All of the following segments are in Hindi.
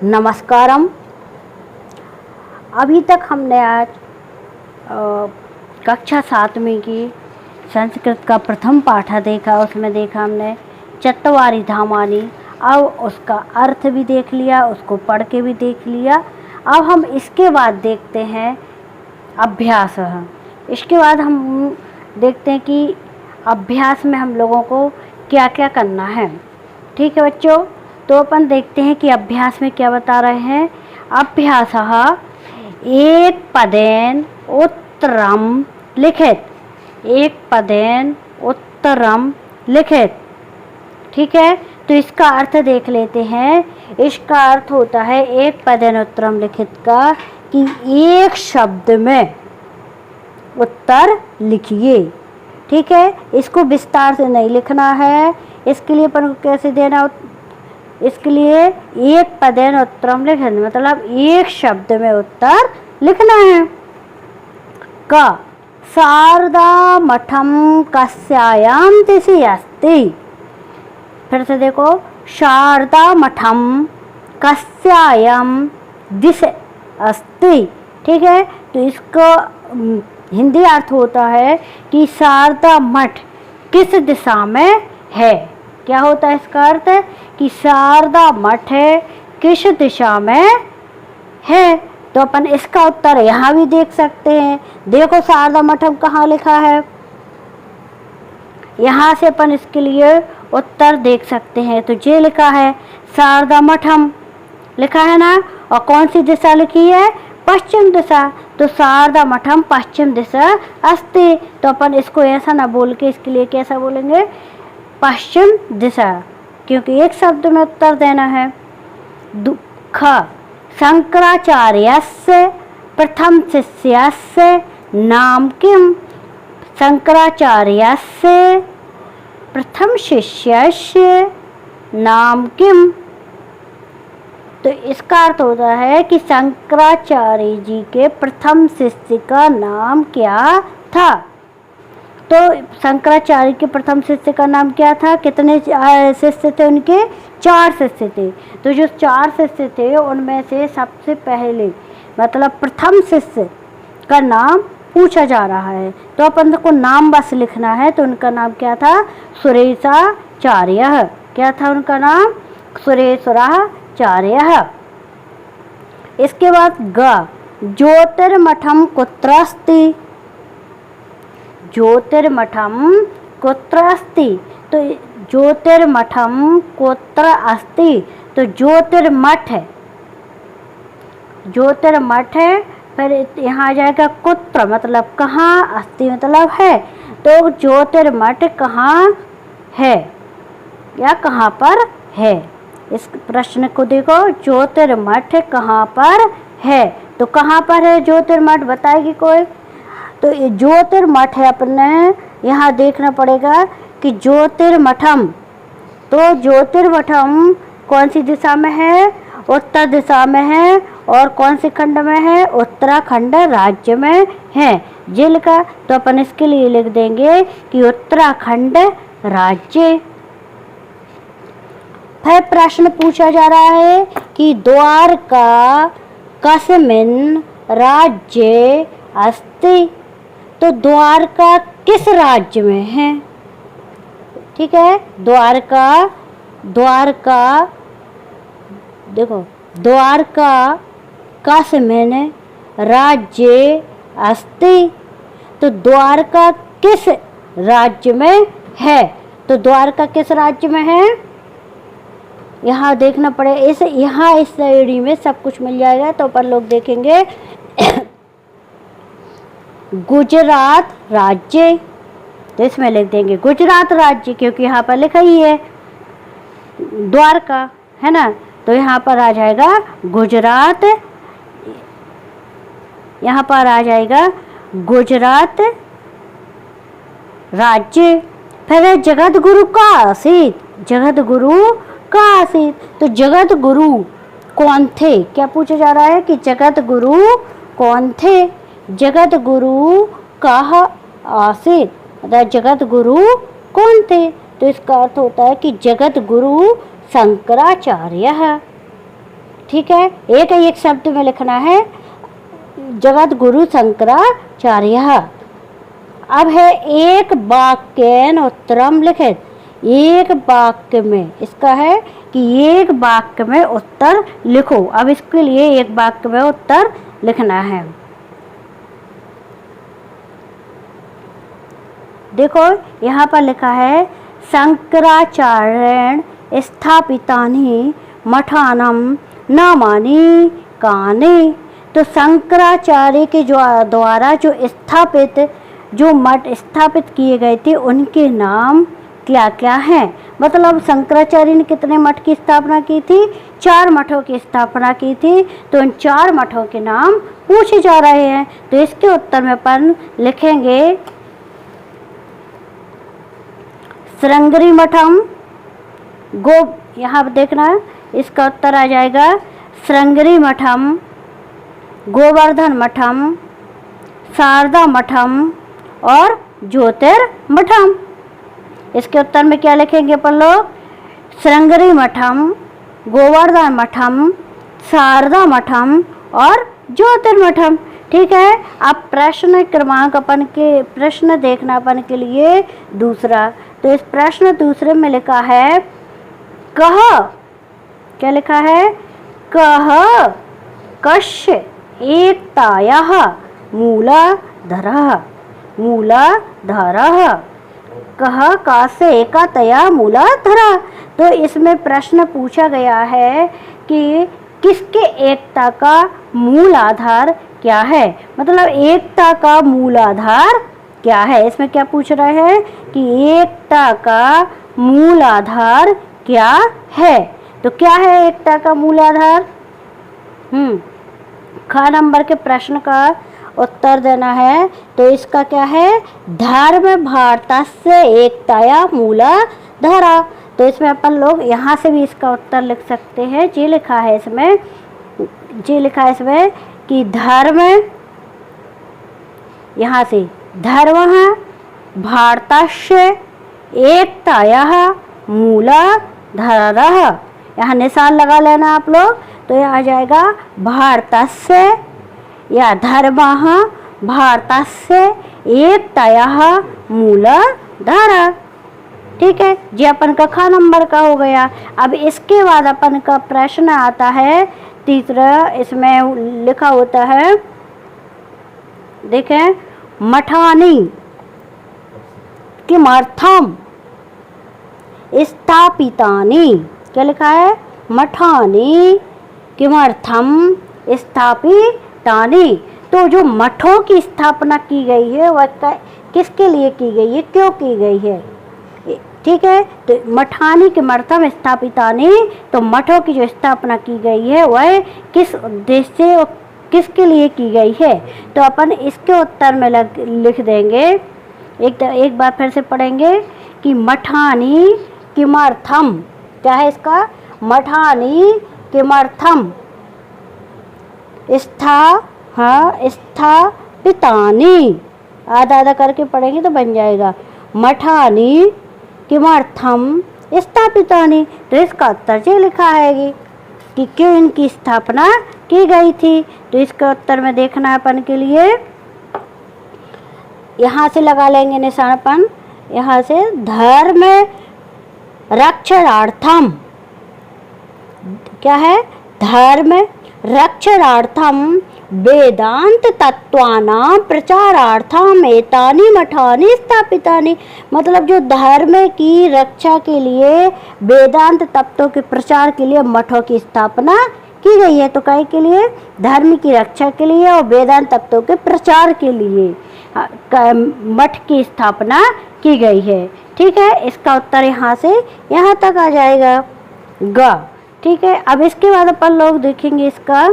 नमस्कारम। अभी तक हमने आज कक्षा 7वीं की संस्कृत का प्रथम पाठ देखा। उसमें देखा हमने चत्वारि धामानि। अब उसका अर्थ भी देख लिया, उसको पढ़ के भी देख लिया। अब हम इसके बाद देखते हैं अभ्यास। इसके बाद हम देखते हैं कि अभ्यास में हम लोगों को क्या क्या करना है। ठीक है बच्चों, तो अपन देखते हैं कि अभ्यास में क्या बता रहे हैं। अभ्यासः एक पदेन उत्तरम लिखित। एक पदेन उत्तरम लिखित। ठीक है, तो इसका अर्थ देख लेते हैं। इसका अर्थ होता है एक पदेन उत्तरम लिखित का कि एक शब्द में उत्तर लिखिए। ठीक है, इसको विस्तार से नहीं लिखना है। इसके लिए अपन को कैसे देना, इसके लिए एक पदेन उत्तरम लिखित मतलब एक शब्द में उत्तर लिखना है। क शारदा मठम कस्यायाम दिशि अस्ति। फिर से देखो, शारदा मठम कस्यायाम दिशि अस्ति। ठीक है, तो इसको हिंदी अर्थ होता है कि शारदा मठ किस दिशा में है। क्या होता है इसका अर्थ कि शारदा मठ है किस दिशा में है। तो अपन इसका उत्तर यहाँ भी देख सकते हैं। देखो शारदा मठम कहाँ लिखा है, यहाँ से अपन इसके लिए उत्तर देख सकते हैं। तो ये लिखा है शारदा मठम लिखा है ना, और कौन सी दिशा लिखी है, पश्चिम दिशा। तो शारदा मठम पश्चिम दिशा अस्ति। तो अपन इसको ऐसा ना बोल के इसके लिए कैसा बोलेंगे, पश्चिम दिशा, क्योंकि एक शब्द में उत्तर देना है। दुख शंकराचार्यस्य प्रथम शिष्यस्य नाम किम। शंकराचार्यस्य प्रथम शिष्यस्य नाम किम। तो इसका अर्थ होता है कि शंकराचार्य जी के प्रथम शिष्य का नाम क्या था। तो शंकराचार्य के प्रथम शिष्य का नाम क्या था, कितने शिष्य थे उनके, 4 शिष्य थे। तो जो 4 शिष्य थे उनमें से सबसे पहले मतलब प्रथम शिष्य का नाम पूछा जा रहा है। तो अपन को नाम बस लिखना है। तो उनका नाम क्या था, सुरेशाचार्य। क्या था उनका नाम, सुरेश्वराचार्य। इसके बाद ग ज्योतिर्मठम कुत्र अस्ति। ज्योतिर्मठम कुत्र अस्ति। तो ज्योतिर्मठम कुत्र अस्ति, तो ज्योतिर्मठ है, ज्योतिर्मठ है। फिर यहाँ आ जाएगा कुत्र मतलब कहाँ, अस्ति मतलब है। तो ज्योतिर्मठ कहाँ है या कहाँ पर है। इस प्रश्न को देखो, ज्योतिर्मठ कहाँ पर है। तो कहाँ पर है ज्योतिर्मठ, बताएगी कोई। तो ये ज्योतिर्मठ है, अपने यहाँ देखना पड़ेगा कि ज्योतिर्मठम, तो ज्योतिर्मठम कौन सी दिशा में है, उत्तर दिशा में है। और कौन से खंड में है, उत्तराखंड राज्य में है। ये लिखा, तो अपन इसके लिए लिख देंगे कि उत्तराखंड राज्य। फिर प्रश्न पूछा जा रहा है कि द्वारका कस्मिन् राज्ये अस्ति। तो द्वारका किस राज्य में है। ठीक है, द्वारका, द्वारका देखो, द्वारका कस्मिन् राज्ये अस्ति। तो द्वारका किस राज्य में है। तो द्वारका किस राज्य में है, यहाँ देखना पड़े। इस यहाँ इस श्रेणी में सब कुछ मिल जाएगा। तो अपन लोग देखेंगे गुजरात राज्य। तो इसमें लिख देंगे गुजरात राज्य, क्योंकि यहाँ पर लिखा ही है द्वारका, है ना। तो यहाँ पर आ जाएगा गुजरात, यहाँ पर आ जाएगा गुजरात राज्य। फिर जगत गुरु का आसीत, जगत गुरु का आसीत। तो जगत गुरु कौन थे, क्या पूछा जा रहा है कि जगत गुरु कौन थे। जगत गुरु कहाँ आसीत, मतलब जगत गुरु कौन थे। तो इसका अर्थ होता है कि जगत गुरु शंकराचार्य है। ठीक है, एक एक शब्द में लिखना है जगत गुरु शंकराचार्य। अब है एक वाक्येन उत्तरम लिखित, एक वाक्य में, इसका है कि एक वाक्य में उत्तर लिखो। अब इसके लिए एक वाक्य में उत्तर लिखना है। देखो यहाँ पर लिखा है शंकराचार्येण स्थापितानि मठानम नामानि कानि। तो शंकराचार्य के जो द्वारा जो मठ स्थापित किए गए थे उनके नाम क्या क्या हैं। मतलब शंकराचार्य ने कितने मठ की स्थापना की थी? 4 मठों की स्थापना की थी। तो उन 4 मठों के नाम पूछे जा रहे हैं। तो इसके उत्तर में अपन लिखेंगे श्रृंगेरी मठम यहाँ पर देखना, इसका उत्तर आ जाएगा श्रृंगेरी मठम, गोवर्धन मठम, शारदा मठम और ज्योतिर्मठम। इसके उत्तर में क्या लिखेंगे अपन लोग? श्रृंगेरी मठम, गोवर्धन मठम, शारदा मठम और ज्योतिर्मठम। ठीक है। अब प्रश्न क्रमांक प्रश्न देखना अपन के लिए दूसरा। तो इस प्रश्न दूसरे में लिखा है कह, क्या लिखा है? कह कस्य एकतायाः मूलाधारः, मूलाधारः। कह का से एकतया मूलाधारः। तो इसमें प्रश्न पूछा गया है कि किसके एकता का मूल आधार क्या है, मतलब एकता का मूल आधार क्या है। इसमें क्या पूछ रहे हैं कि एकता का मूल आधार क्या है। तो क्या है एकता का मूल आधार? ख नंबर के प्रश्न का उत्तर देना है। तो इसका क्या है? धर्म भारतस्य एकताया मूलाधारा। तो इसमें अपन लोग यहाँ से भी इसका उत्तर लिख सकते हैं। जी लिखा है इसमें कि धर्म, यहाँ से धर्म भारतस्य एकतायाः मूलाधारः, यहाँ निशान लगा लेना आप लोग। तो यह आ जाएगा भारतस्य या धर्मः भारतस्य एकतायाः मूलाधारः। ठीक है जी, अपन का ख नंबर का हो गया। अब इसके बाद अपन का प्रश्न आता है तीसरा। इसमें लिखा होता है, देखें, मठानि किमर्थम स्थापितानि। क्या लिखा है? मठानि किमर्थम स्थापितानि। तो जो मठों की स्थापना की गई है वह किसके लिए की गई है, क्यों की गई है? ठीक है। तो मठानि किमर्थम स्थापितानि, तो मठों की जो स्थापना की गई है वह किस उद्देश्य से और किसके लिए की गई है। तो अपन इसके उत्तर में लिख देंगे। एक बार फिर से पढ़ेंगे कि मठानि किमर्थम, क्या है इसका? मठानि किमर्थम स्थापितानि। आधा आधा करके पढ़ेंगे तो बन जाएगा मठानि किमर्थम स्थापितानि। तो इसका उत्तर जो लिखा है कि क्यों इनकी स्थापना की गई थी। तो इसका उत्तर में देखना अपन के लिए, यहाँ से लगा लेंगे निशान अपन, यहाँ से धर्म रक्षणार्थम। क्या है? धर्म रक्षणार्थम वेदांत तत्वानां प्रचारार्थम एतानि मठानि स्थापितानि। मतलब जो धर्म की रक्षा के लिए, वेदांत तत्वों के प्रचार के लिए मठों की स्थापना की गई है। तो काय के लिए? धर्म की रक्षा के लिए और वेदांत तत्वों के प्रचार के लिए मठ की स्थापना की गई है। ठीक है। इसका उत्तर यहाँ से यहाँ तक आ जाएगा ग। ठीक है। अब इसके बाद अपन लोग देखेंगे, इसका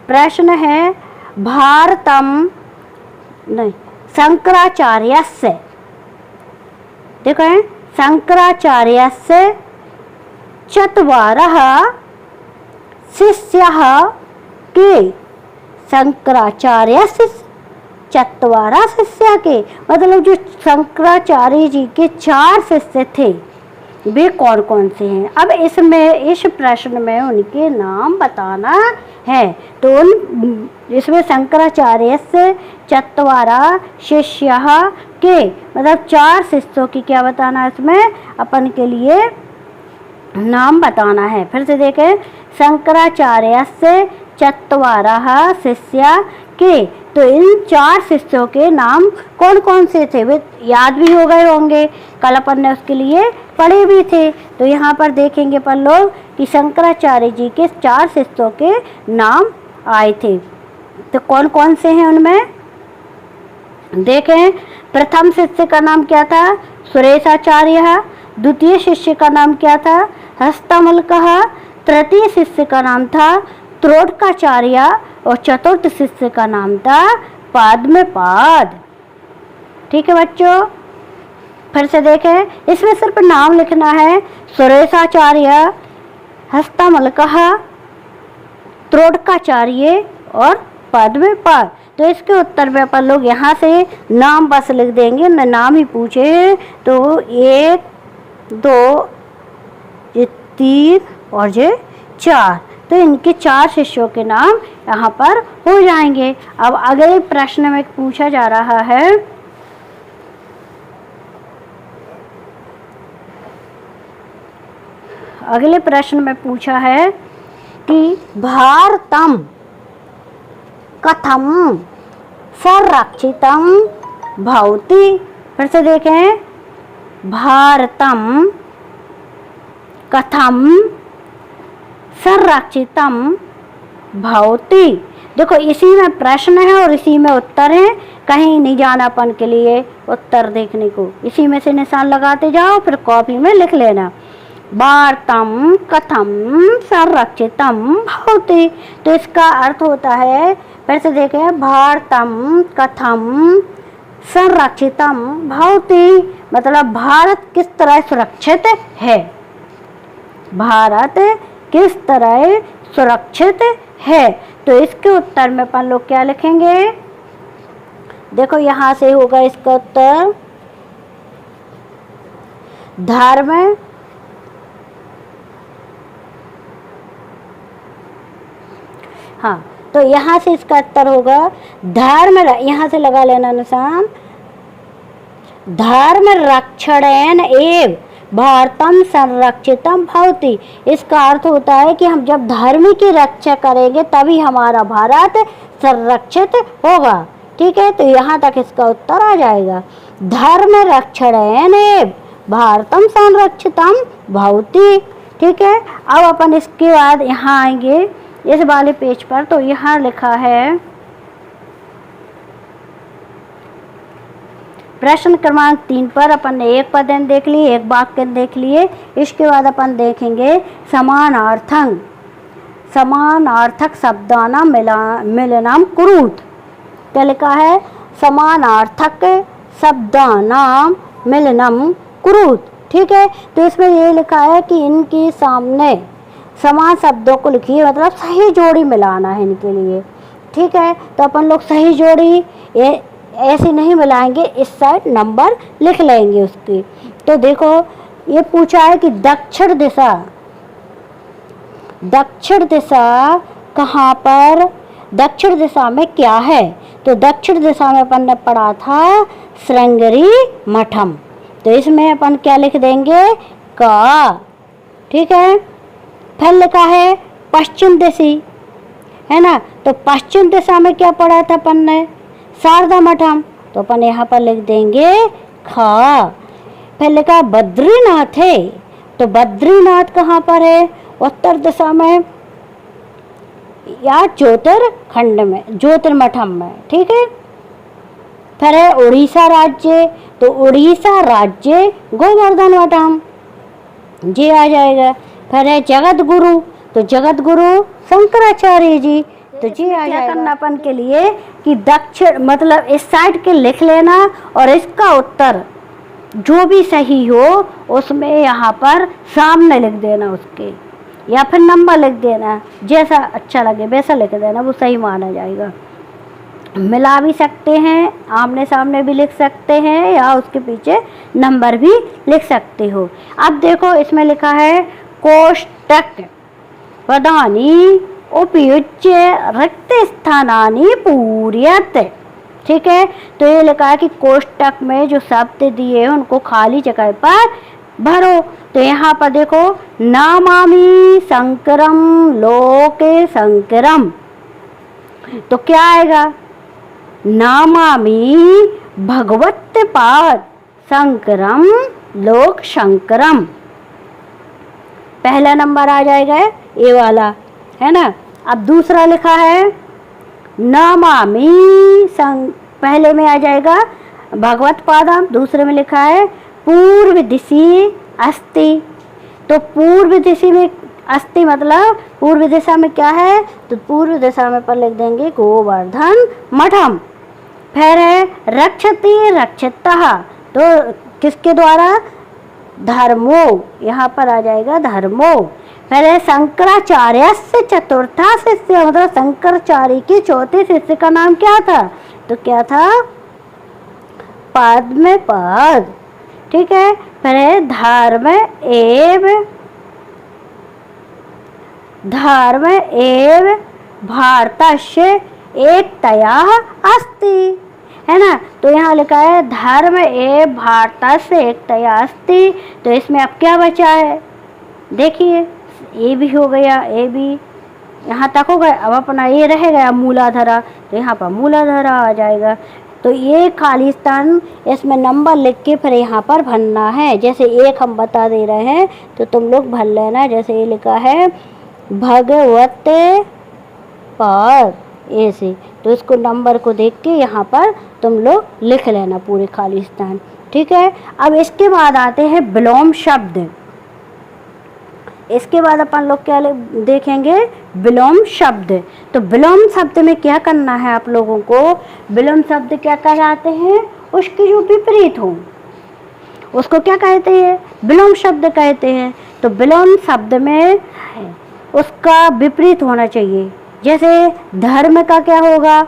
प्रश्न है शंकराचार्यस्य। देखो है, शंकराचार्यस्य चत्वारः शिष्याः के। शंकराचार्यस्य चत्वारः शिष्य के, मतलब जो शंकराचार्य जी के 4 शिष्य थे, वे कौन कौन से हैं। अब इसमें इस प्रश्न में उनके नाम बताना है। तो उन इसमें शंकराचार्य से चत्वारा शिष्य के मतलब 4 शिष्यों की क्या बताना है, इसमें अपन के लिए नाम बताना है। फिर से देखें, शंकराचार्य से चत्वारः शिष्य के, तो इन 4 शिष्यों के नाम कौन कौन से थे वे याद भी हो गए होंगे, कल अपन ने उसके लिए पढ़े भी थे। तो यहाँ पर देखेंगे अपन लोग कि शंकराचार्य जी के 4 शिष्यों के नाम आए थे। तो कौन कौन से हैं उनमें देखें। प्रथम शिष्य का नाम क्या था, सुरेशाचार्य। द्वितीय शिष्य का नाम क्या था, हस्तमलकः। तृतीय शिष्य का नाम था त्रोटकाचार्य और चतुर्थ शिष्य का नाम था पद्मपाद। ठीक है बच्चों, फिर से देखें, इसमें सिर्फ नाम लिखना है, सुरेशाचार्य, हस्तमलकः, त्रोटकाचार्य और पद्मपाद। तो इसके उत्तर में अपन लोग यहाँ से नाम बस लिख देंगे, न नाम ही पूछे तो 1 2 ये 3 और ये 4, तो इनके 4 शिष्यों के नाम यहाँ पर हो जाएंगे। अब अगले प्रश्न में पूछा जा रहा है, अगले प्रश्न में पूछा है कि भारतम कथम संरक्षितम भवति। फिर से देखें, भारतम कथम संरक्षितम भवति। देखो इसी में प्रश्न है और इसी में उत्तर है, कहीं नहीं जाना अपन के लिए उत्तर देखने को, इसी में से निशान लगाते जाओ, फिर कॉपी में लिख लेना। भारतम कथम संरक्षितम भवति, तो इसका अर्थ होता है, फिर से देखें, भारतम कथम संरक्षितम भवति, मतलब भारत किस तरह सुरक्षित है, भारत किस तरह सुरक्षित है। तो इसके उत्तर में अपन लोग क्या लिखेंगे, देखो यहाँ से होगा इसका उत्तर धर्म, हाँ, तो यहाँ से इसका उत्तर होगा धर्म, यहाँ से लगा लेना निशान, धर्म रक्षणेन एव भारतम संरक्षितम भवति। इसका अर्थ होता है कि हम जब धर्म की रक्षा करेंगे तभी हमारा भारत संरक्षित होगा। ठीक है, तो यहाँ तक इसका उत्तर आ जाएगा, धर्म रक्षणेन एव भारतम संरक्षितम भवति। ठीक है, अब अपन इसके बाद यहाँ आएंगे इस वाले पेज पर, तो यहाँ लिखा है प्रश्न क्रमांक 3 पर अपन ने एक पदन देख लिए, एक वाक्य देख लिए। इसके बाद अपन देखेंगे समानार्थक, समानार्थक शब्दानां मिलनम कुरुत। क्या लिखा है, समानार्थक शब्दानां मिलनम कुरुत। ठीक है, तो इसमें ये लिखा है कि इनके सामने समान शब्दों को लिखिए, मतलब सही जोड़ी मिलाना है इनके लिए। ठीक है, तो अपन लोग सही जोड़ी ऐसे नहीं मिलाएंगे, इस साइड नंबर लिख लेंगे उसकी। तो देखो ये पूछा है कि दक्षिण दिशा, दक्षिण दिशा कहाँ पर, दक्षिण दिशा में क्या है, तो दक्षिण दिशा में अपन ने पढ़ा था श्रृंगेरी मठम, तो इसमें अपन क्या लिख देंगे का। ठीक है, फिर लिखा है पश्चिम दिशा, है ना, तो पश्चिम दिशा में क्या पढ़ा था अपन ने, शारदा मठम, तो अपन यहाँ पर लिख देंगे खा। फिर लिखा बद्रीनाथ है, तो बद्रीनाथ कहाँ पर है, उत्तर दिशा में या ज्योतिर्खंड में, ज्योतिर्मठम में। ठीक है, फिर है उड़ीसा राज्य, तो उड़ीसा राज्य गोवर्धन मठम, जी आ जाएगा। फिर है जगत गुरु, तो जगत गुरु शंकराचार्य जी, तो जी आ जाएगा। करना अपन के लिए कि दक्षिण मतलब इस साइड के लिख लेना और इसका उत्तर जो भी सही हो उसमें यहाँ पर सामने लिख देना उसके, या फिर नंबर लिख देना, जैसा अच्छा लगे वैसा लिख देना, वो सही माना जाएगा। मिला भी सकते हैं, आमने सामने भी लिख सकते हैं, या उसके पीछे नंबर भी लिख सकते हो। अब देखो इसमें लिखा है कोष्टक पदानि उपयुज्य रिक्त स्थानानि पूरयत। ठीक है, तो ये लिखा है कि कोष्टक में जो शब्द दिए हैं उनको खाली जगह पर भरो। तो यहाँ पर देखो नामामि शंकरम लोके शंकरम, तो क्या आएगा? नामामि भगवत पाद शंकरम लोक शंकरम, पहला नंबर आ जाएगा ये वाला, है ना। अब दूसरा लिखा है नामामि पहले में आ जाएगा भगवत पादम, दूसरे में लिखा है पूर्व दिशि अस्ति। तो पूर्व दिशा में अस्ति मतलब पूर्व दिशा में क्या है? तो पूर्व दिशा में पर लिख देंगे गोवर्धन मठम। फिर है रक्षति रक्षितः, तो किसके द्वारा? धर्मो, यहाँ पर आ जाएगा धर्मो। फिर है शंकराचार्य से चतुर्था शिष्य, मतलब शंकराचार्य के चौथे शिष्य का नाम क्या था? तो क्या था? पद्म पद। ठीक है, फिर है धर्म एव भारतस्य एकतया अस्ति, है ना। तो यहाँ लिखा है धर्म एव भारतस्य एकतया अस्ति। तो इसमें अब क्या बचा है? देखिए ये भी हो गया, ये भी यहाँ तक हो गया। अब अपना ये रह गया मूलाधारा, तो यहाँ पर मूलाधारा आ जाएगा। तो ये खाली स्थान इसमें नंबर लिख के फिर यहाँ पर भरना है। जैसे एक हम बता दे रहे हैं तो तुम लोग भर लेना। जैसे ये लिखा है भगवत पर ऐसे, तो इसको नंबर को देख के यहाँ पर तुम लोग लिख लेना पूरे खाली स्थान। ठीक है, अब इसके बाद आते हैं विलोम शब्द। इसके बाद अपन लोग क्या देखेंगे? विलोम शब्द। तो विलोम शब्द में क्या करना है आप लोगों को? विलोम शब्द क्या कहलाते हैं? उसके जो विपरीत हो उसको क्या कहते हैं? विलोम शब्द कहते हैं। तो विलोम शब्द में उसका विपरीत होना चाहिए। जैसे धर्म का क्या होगा?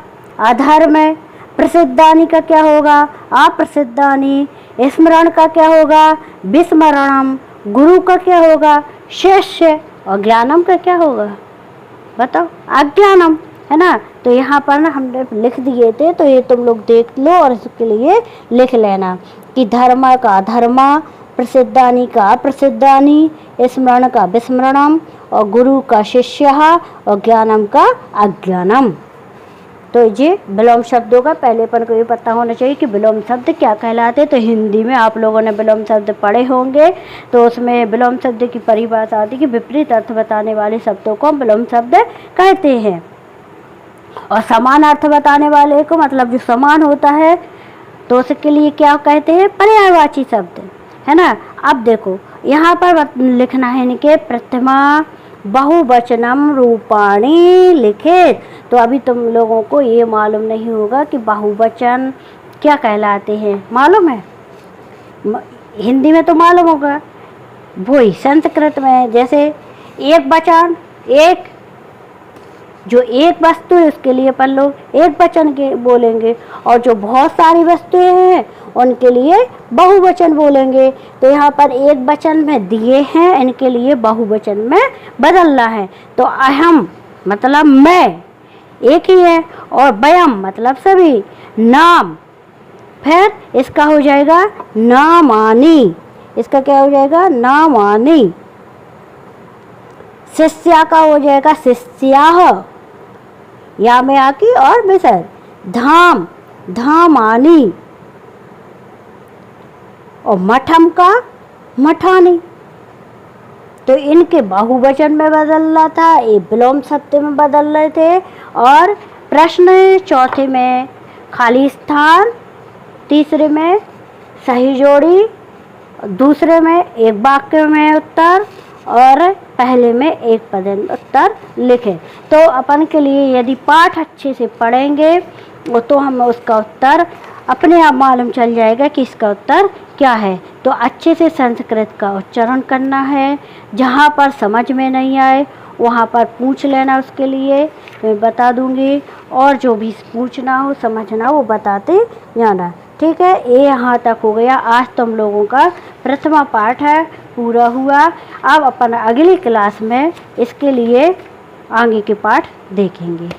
अधर्म। प्रसिद्धानि का क्या होगा? अप्रसिद्धानि। स्मरण का क्या होगा? विस्मरणम। गुरु का क्या होगा? शिष्य। और ज्ञानम का क्या होगा? बताओ, अज्ञानम, है ना। तो यहाँ पर ना हमने लिख दिए थे, तो ये तुम लोग देख लो और इसके लिए लिख लेना कि धर्म का धर्मा, प्रसिद्धानि का अप्रसिद्धानि, स्मरण का विस्मरणम, और गुरु का शिष्य और ज्ञानम का अज्ञानम। तो ये विलोम शब्दों का पहलेपन को ये पता होना चाहिए कि विलोम शब्द क्या कहलाते। तो हिंदी में आप लोगों ने विलोम शब्द पढ़े होंगे, तो उसमें विलोम शब्द की परिभाषा आती है कि विपरीत अर्थ बताने वाले शब्दों को हम विलोम शब्द कहते हैं। और समान अर्थ बताने वाले को, मतलब जो समान होता है, तो उसके लिए क्या कहते हैं? पर्यायवाची शब्द, है ना। अब देखो यहाँ पर लिखना है इनके प्रथमा बहुवचनम रूपाणी लिखित। तो अभी तुम लोगों को ये मालूम नहीं होगा कि बहुवचन क्या कहलाते हैं। मालूम है? हिंदी में तो मालूम होगा, वही संस्कृत में जैसे एक वचन, एक जो एक वस्तु है उसके लिए अपन लोग एक वचन के बोलेंगे, और जो बहुत सारी वस्तुएं हैं उनके लिए बहुवचन बोलेंगे। तो यहाँ पर एक वचन में दिए हैं, इनके लिए बहुवचन में बदलना है। तो अहम मतलब मैं, एक ही है, और वयम मतलब सभी, नाम, फिर इसका हो जाएगा नामानि, इसका क्या हो जाएगा? नामानि। शिष्या का हो जाएगा शिष्याः, या में आकी और विसर्ग। धाम, धामानि। और मठम का मठानी। तो इनके बहुवचन में बदलना था, ये विलोम शब्द में बदल रहे थे। और प्रश्न चौथे में खाली स्थान, तीसरे में सही जोड़ी, दूसरे में एक वाक्य में उत्तर, और पहले में एक पद उत्तर लिखें। तो अपन के लिए यदि पाठ अच्छे से पढ़ेंगे तो हमें उसका उत्तर अपने आप मालूम चल जाएगा कि इसका उत्तर क्या है। तो अच्छे से संस्कृत का उच्चारण करना है, जहाँ पर समझ में नहीं आए वहाँ पर पूछ लेना, उसके लिए मैं बता दूँगी, और जो भी पूछना हो समझना हो वो बताते जाना। ठीक है, ये यहाँ तक हो गया। आज तुम लोगों का प्रथमा पाठ है पूरा हुआ। अब अपन अगली क्लास में इसके लिए आगे के पाठ देखेंगे।